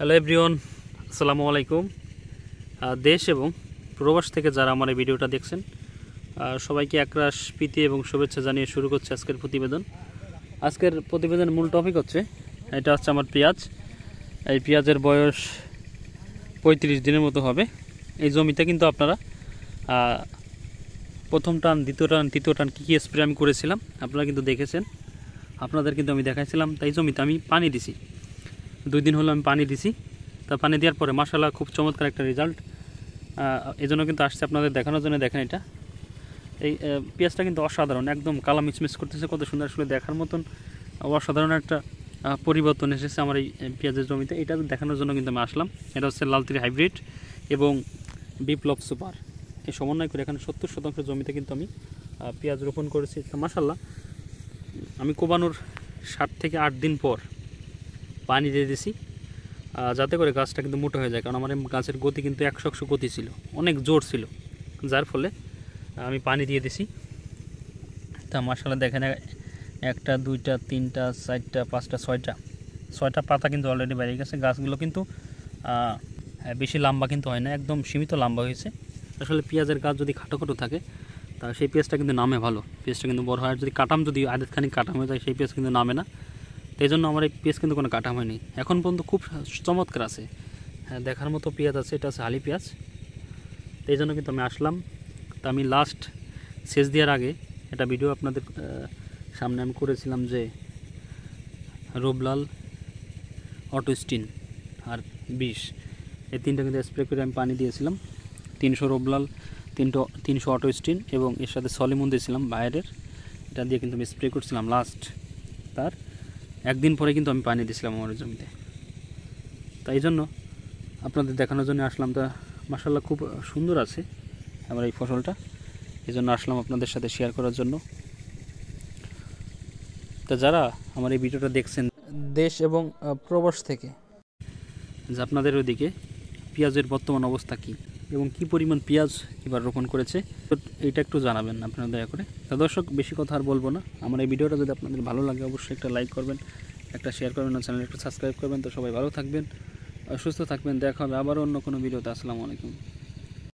Hello everyone, আসসালামু আলাইকুম। দেশ এবং প্রবাস থেকে যারা আমার এই ভিডিওটা দেখছেন সবাইকে একরাশ প্রীতি এবং শুভেচ্ছা জানিয়ে শুরু করছে আজকের প্রতিবেদন। আজকের প্রতিবেদনের মূল টপিক হচ্ছে এটা হচ্ছে আমার পেঁয়াজ। এই পেঁয়াজের বয়স 35 দিনের মতো হবে। এই জমিতে কিন্তু আপনারা প্রথম টান, দ্বিতীয় টান, তৃতীয় টান কী কী স্প্রে আমি করেছিলাম আপনারা কিন্তু দেখেছেন, আপনাদের কিন্তু আমি দেখাইছিলাম। তাই জমিতে আমি পানি দিছি, 2 দিন হলো আমি পানি দিছি। তা পানি দেওয়ার পরে মাশাআল্লাহ খুব চমৎকার একটা রেজাল্ট। এই জন্য কিন্তু আসছে আপনাদের দেখানোর জন্য। দেখেন এটা, এই পেঁয়াজটা কিন্তু অসাধারণ, একদম কালা মিচমিচ করতেছে, কত সুন্দর, আসলে দেখার মতন অসাধারণ একটা পরিবর্তন এসেছে আমার এই পেঁয়াজের জমিতে। এটা দেখানোর জন্য কিন্তু আমি আসলাম। এটা হচ্ছে লাল3 হাইব্রিড এবং বিপ্লব সুপার, এই সমন্বয় করে এখানে 70% জমিতে কিন্তু আমি পেঁয়াজ রোপণ করেছি। মাশাআল্লাহ আমি কোবানোর 7 থেকে 8 দিন পর পানি দিয়ে দিয়েছি, যাতে করে গাছটা কিন্তু মোটা হয়ে যায়। কারণ আমার গাছের গতি কিন্তু 100 গতি ছিল, অনেক জোর ছিল, যার ফলে আমি পানি দিয়ে দিছি। তা মাশাআল্লাহ দেখেন, 1টা 2টা 3টা 4টা 5টা 6টা পাতা কিন্তু অলরেডি বেরিয়ে গেছে। গাছগুলো কিন্তু বেশি লম্বা কিন্তু হয় না, একদম সীমিত লম্বা হয়েছে। আসলে পেঁয়াজের গাছ যদি খাটো থাকে তা সেই পেঁয়াজটা কিন্তু নামে ভালো, পেঁয়াজটা কিন্তু বড় হয়। আর যদি কাটাম, যদি আধখানি কাটাম হয়ে যায়, সেই পেঁয়াজ কিন্তু নামে না। এই জন্য আমার এই পেঁয়াজ কিন্তু কোনো কাটাম হয়নি, এখন পর্যন্ত খুব চমৎকার আছে। হ্যাঁ, দেখার মতো পেঁয়াজ আছে, এটা আছে হালি পেঁয়াজ। এই জন্য কিন্তু আমি আসলাম। তা আমি লাস্ট সেচ দেওয়ার আগে একটা ভিডিও আপনাদের সামনে আমি করেছিলাম যে রোবলাল, অটোস্টিন আর 20, এই 3টা কিন্তু স্প্রে করে আমি পানি দিয়েছিলাম। 300 রোবলাল, 300 অটোস্টিন এবং এর সাথে সলিমন দিয়েছিলাম বাইরের, এটা দিয়ে কিন্তু আমি স্প্রে করছিলাম লাস্ট। তার 1 দিন পরে কিন্তু আমি পানি দিয়েছিলাম আমার জমিতে। তাই জন্য আপনাদের দেখানোর জন্য আসলাম। তা মাশাআল্লাহ খুব সুন্দর আছে আমার এই ফসলটা, এই জন্য আসলাম আপনাদের সাথে শেয়ার করার জন্য। তা যারা আমার এই ভিডিওটা দেখছেন দেশ এবং প্রবাস থেকে, যে আপনাদের ওইদিকে পেঁয়াজের বর্তমান অবস্থা কী এবং কি পরিমাণ পেঁয়াজ এবার রোপণ করেছে, তো এইটা একটু জানাবেন আপনারা দয়া করে। তা দর্শক, বেশি কথা আর বলবো না। আমার এই ভিডিওটা যদি আপনাদের ভালো লাগে অবশ্যই একটা লাইক করবেন, একটা শেয়ার করবেন, আর চ্যানেল একটা সাবস্ক্রাইব করবেন। তো সবাই ভালো থাকবেন, সুস্থ থাকবেন। দেখা হবে আবারও অন্য কোনো ভিডিওতে। আসসালামু আলাইকুম।